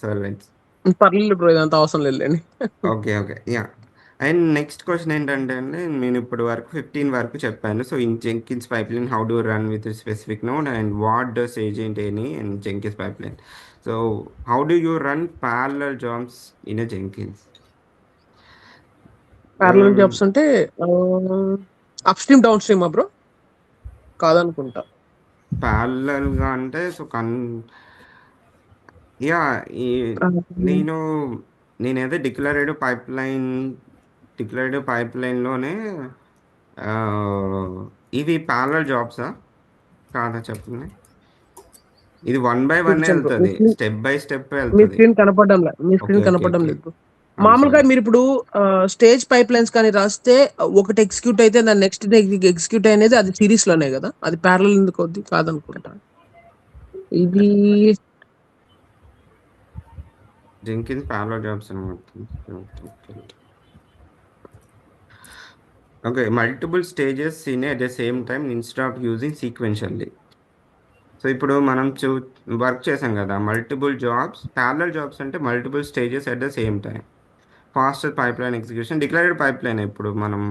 So let's పర్లేదు bro, ఇదంతా అవసరం లేదులేండి. Okay. Okay. Yeah! And next question ఏంటంటే అండి, నేను ఇప్పటి వరకు 15 వరకు చెప్పాను. So, in Jenkins pipeline how do run with specific node and what does agent any in Jenkins pipeline. So, how do you run parallel jobs in a Jenkins? Parallel ఆహ్, jobs అంటే up stream, down స్ట్రీమా bro? కాదనుకుంటా. పారలెల్‌గా అంటే so, yeah! నేను నేనైతే declarative పైప్‌లైన్‌లోనే ఇవి parallel జాబ్సా? కాదా చెప్పండి? ఇది one by వన్నే చూపించండి బ్రో. ఎళ్తది. స్టెప్ బై స్టెప్ మీ ఎళ్తది. స్క్రీన్ కనపడడంలే. మీ ఓకే. Screen okay. కనపడడం ఓకే. లేదు బ్రో. ఐయామ్ మామూలుగా సారీ. మీరిప్పుడు స్టేజ్ పైప్ లైన్స్ కానీ రాస్తే ఒకటి ఎగ్జిక్యూట్ అయితే దాని నెక్స్ట్ ఎగ్జిక్యూట్ అనేది అది సిరీస్ లోనే కదా, అది ప్యారలల్ ఎందుకు అవుద్ది? కాదనుకుంటా. ఇది జెంకిన్స్ పారలెల్ జాబ్స్ అనమాట. Okay. Multiple stages in at the same time instead of using sequentially. So, ఇప్పుడు మనం వర్క్ చేసాం గదా! మల్టిపుల్ జాబ్స్, పారలెల్ జాబ్స్ అంటే multiple stages at the same time. Faster pipeline execution, declarative pipeline ఇప్పుడు మనం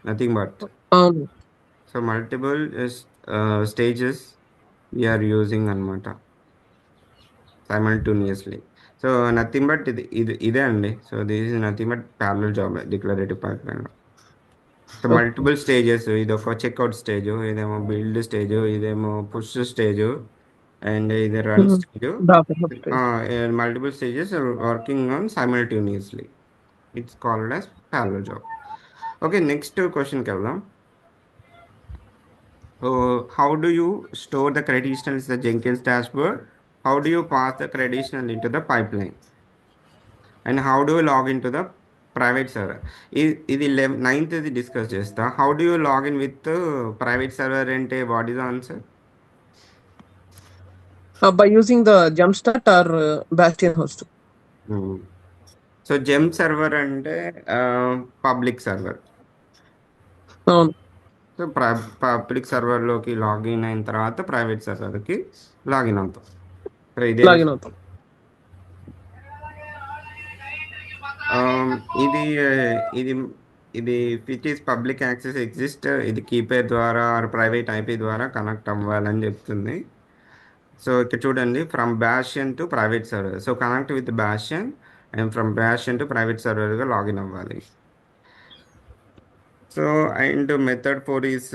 nothing but. అవును. So, multiple stages we are using అనమాట simultaneously. So, nothing but ఇదే అండి. So, this is nothing but parallel job declarative పైప్‌లైన్‌లో. So, okay. Multiple stages, ఇదొక checkout stage, ఇదేమో build stage, ఇదేమో పుష్ స్టేజు, అండ్ ఇది run stage. Docker Hub stage. Multiple stages working on simultaneously. It's called as parallel job. Okay. Next క్వెషన్‌కెళ్దాం. How do you store the conditionals in the Jenkins dashboard? How do you pass the conditional into the pipeline? And how do you log into the private server? ఇది ninth ఇది discuss చేస్తా. How do you login with private server అంటే what is the answer? By using the jump start or bastion host. So jump server అంటే public server. అవును. So public సర్వర్లోకి login అయిన తర్వాత private సర్వర్కి లాగిన్ అవుతాం. సో ఇదేనా? లాగిన్ అవుతాం. ఆమ్, ఇది ఇది ఇది which is public access exist, ఇది కీపేర్ ద్వారా ఆర్ ప్రైవేట్ ఐపీ ద్వారా కనెక్ట్ అవ్వాలని చెప్తుంది. సో ఇక్కడ చూడండి, from bastion to private server. So connect with bastion and from bastion to private సర్వర్గా లాగిన్ అవ్వాలి. So and method four is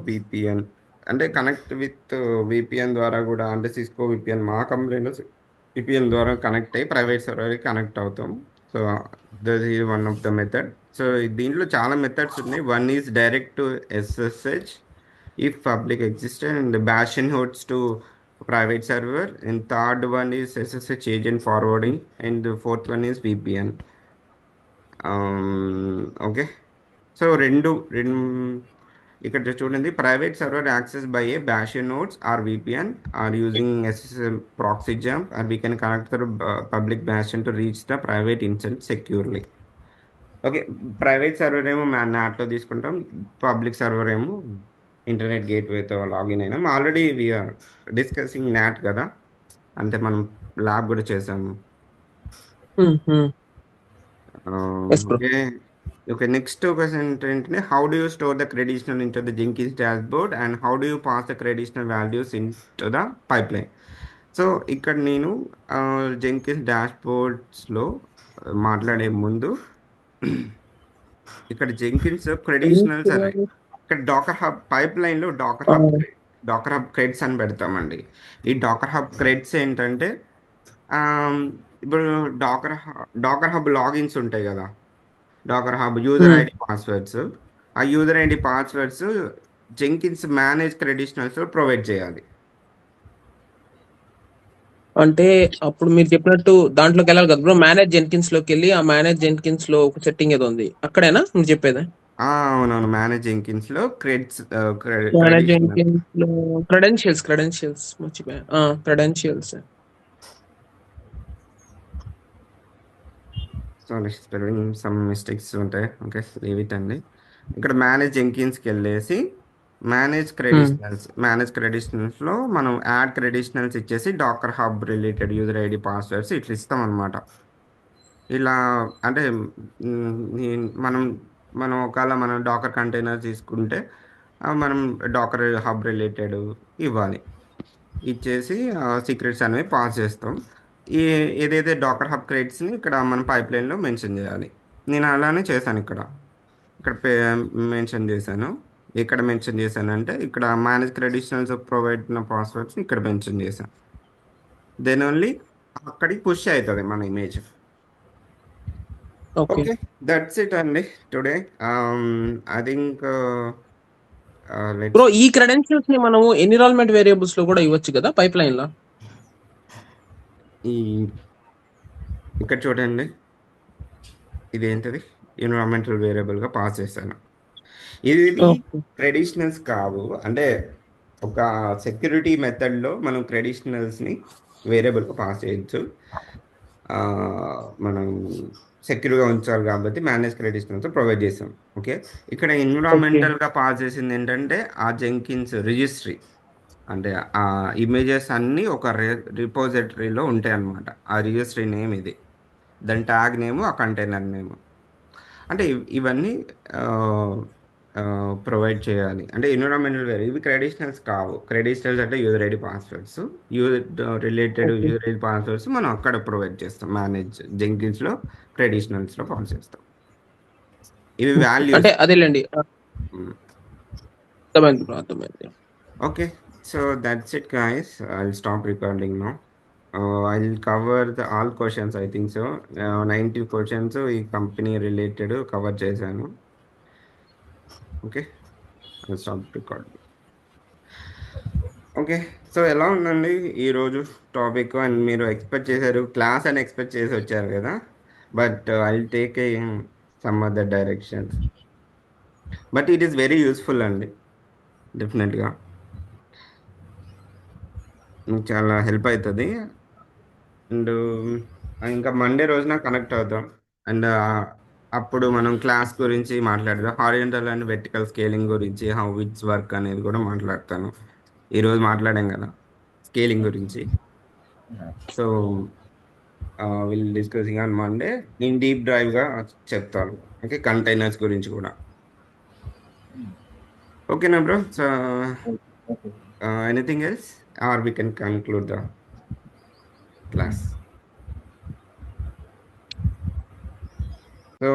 VPN, అంటే కనెక్ట్ విత్ విపిఎన్ ద్వారా కూడా, అంటే సిస్కో విపిఎన్ మా కంపెనీలో విపిఎన్ ద్వారా కనెక్ట్ అయ్యి ప్రైవేట్ సర్వర్కి కనెక్ట్ అవుతాం. So that is one of the method. So దీంట్లో చాలా మెథడ్స్ ఉన్నాయి. One is direct to SSH if public existed and bastion hosts to private server, and third one is SSH agent forwarding, and fourth one is VPN. Okay. So రెండు ఇక్కడ చూడండి, private server access by a bastion nodes or VPN or using SSL proxy jump, or we can connect the public bastion to reach the private instance securely. Okay. Private server ఏమో నాట్లో తీసుకుంటాం, public server ఏమో internet గేట్వేతో login అయినాం. Already we are discussing NAT కదా, అంటే మనం lab కూడా చేసాము. Yes bro. Okay. Okay. Next question ఏంటంటే, how do you store the credential into the Jenkins dashboard and how do you pass the credential values into the pipeline? So, ఇక్కడ నేను Jenkins డాష్‌బోర్డ్స్‌లో మాట్లాడే ముందు ఇక్కడ జెంకిన్స్ క్రెడిషనల్స్ అనే, ఇక్కడ Docker Hub పైప్‌లైన్‌లో Docker Hub credits అని పెడతామండి. ఈ డాకర్ హబ్ క్రెడిట్స్ ఏంటంటే, ఆహ్, ఇప్పుడు డాకర్ హబ్ లాగిన్స్ ఉంటాయి గదా! Docker Hub user ID passwords, ఆ user ID passwords Jenkins manage credentials provide చేయాలి. అంటే అప్పుడు మీరు చెప్పినట్టు దాంట్లోకి వెళ్ళాలి కదా బ్రో, మేనేజ్ జెన్కిన్స్ లోకి వెళ్ళి ఆ మేనేజ్ జెన్కిన్స్ లో ఒక సెట్టింగ్ ఏదో ఉంది, అక్కడేనా మీరు చెప్పేది? అవునవును, మేనేజ్ జెంకిన్స్ లో క్రెడిట్స్, మేనేజ్ క్రెడిషనల్. జెన్కిన్స్ లో క్రెడెన్షియల్స్ మర్చిపోయా. Credentials. Sorry, spelling some mistakes ఉంటాయి. ఓకే, లీవ్ ఇట్ అండి. ఇక్కడ మేనేజ్ జెంకిన్స్కి వెళ్ళేసి మేనేజ్ క్రెడిషనల్స్లో మనం యాడ్ క్రెడిషనల్స్ ఇచ్చేసి docker hub related user ID passwords ఇట్లా ఇస్తాం అనమాట. ఇలా అంటే మనం మనం ఒకవేళ మనం డాకర్ కంటైనర్ తీసుకుంటే మనం డాకర్ హబ్ రిలేటెడ్ ఇవ్వాలి. ఇచ్చేసి సీక్రెట్స్ అనేవి పాస్ చేస్తాం. ఈ ఏదైతే డాకర్ హబ్ క్రెడిట్స్ని ఇక్కడ మన పైప్ లైన్లో మెన్షన్ చేయాలి. నేను అలానే చేశాను ఇక్కడ. ఇక్కడ మెన్షన్ చేశాను. ఎక్కడ మెన్షన్ చేశాను అంటే ఇక్కడ మేనేజ్ క్రెడిషనల్స్ ప్రొవైడ్ పాస్వర్డ్స్ ఇక్కడ మెన్షన్ చేశాను. దెన్ ఓన్లీ అక్కడికి పుష్ అవుతుంది మన image. Okay okay, that's it అండి టుడే. ఐ థింక్ బ్రో, ఈ క్రెడెన్షియల్స్ ని మనము ఎన్విరాన్మెంట్ వేరియబుల్స్ లో కూడా ఇవ్వచ్చు కదా పైప్ లైన్ లో? ఈ ఇక్కడ చూడండి, ఇదేంటిది ఎన్విరాన్మెంటల్ వేరియబుల్గా పాస్ చేశాను. ఇది ట్రెడిషనల్స్ కావు, అంటే ఒక సెక్యూరిటీ మెథడ్లో మనం ట్రెడిషనల్స్ని వేరియబుల్గా పాస్ చేయొచ్చు. మనం సెక్యూర్గా ఉంచాలి కాబట్టి మేనేజ్ ట్రెడిషనల్స్ ప్రొవైడ్ చేస్తాం. ఓకే, ఇక్కడ ఎన్విరాన్మెంటల్గా పాస్ చేసింది ఏంటంటే ఆ జెంకిన్స్ రిజిస్ట్రీ, అంటే ఆ ఇమేజెస్ అన్నీ ఒక రిపోజిటరీలో ఉంటాయి అన్నమాట. ఆ రిజిస్ట్రీ నేమ్ ఇది, దాని ట్యాగ్ నేము, ఆ కంటైనర్ నేము. అంటే ఇవన్నీ ప్రొవైడ్ చేయాలి. అంటే ఎన్విరాన్మెంటల్ వేరే, ఇవి క్రెడిషనల్స్ కావు. క్రెడిషనల్స్ అంటే user ID passwords, related user ID passwords మనం అక్కడ ప్రొవైడ్ చేస్తాం. మేనేజ్ జెంకిన్స్లో ట్రెడిషనల్స్లో పాస్ చేస్తాం. ఇవి వాల్యూస్. అంటే అదేలేండి, అర్థమైంది బ్రో, అర్థమైంది. Okay, so that's it guys. I'll stop recording now. I'll cover all questions, I think so. 90 questions ఈ కంపెనీ రిలేటెడ్ కవర్ చేశాను. Okay, I'll stop recording. Okay, so ఎలా ఉందండి ఈరోజు టాపిక్? అండ్ మీరు ఎక్స్పెక్ట్ చేశారు క్లాస్ అని expect చేసి వచ్చారు కదా, but I'll take a some other directions. But it is very useful అండి, డెఫినెట్గా మీకు చాలా హెల్ప్ అవుతుంది. అండ్ ఇంకా మండే రోజున కనెక్ట్ అవుతాం. అండ్ అప్పుడు మనం క్లాస్ గురించి మాట్లాడదాం. హారిజంటల్ అండ్ వెర్టికల్ స్కేలింగ్ గురించి, హౌ ఇట్స్ వర్క్ అనేది కూడా మాట్లాడతాను. ఈరోజు మాట్లాడాం కదా స్కేలింగ్ గురించి. So will discussing on Monday. నేను డీప్ డ్రైవ్గా చెప్తాను. ఓకే, కంటైనర్స్ గురించి కూడా. ఓకేనా bro? So anything else or we can conclude the class. So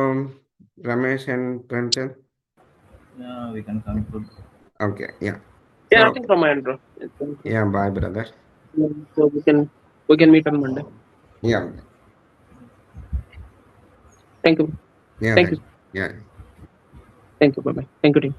Ramesh and Pranchal, we can conclude. Okay, yeah. Yeah, So, nothing from my end, bro. yeah, bye brother. So we can meet on Monday. Yeah. Thank you. Yeah. Thank you. Yeah. Thank you. Bye bye. Thank you, team.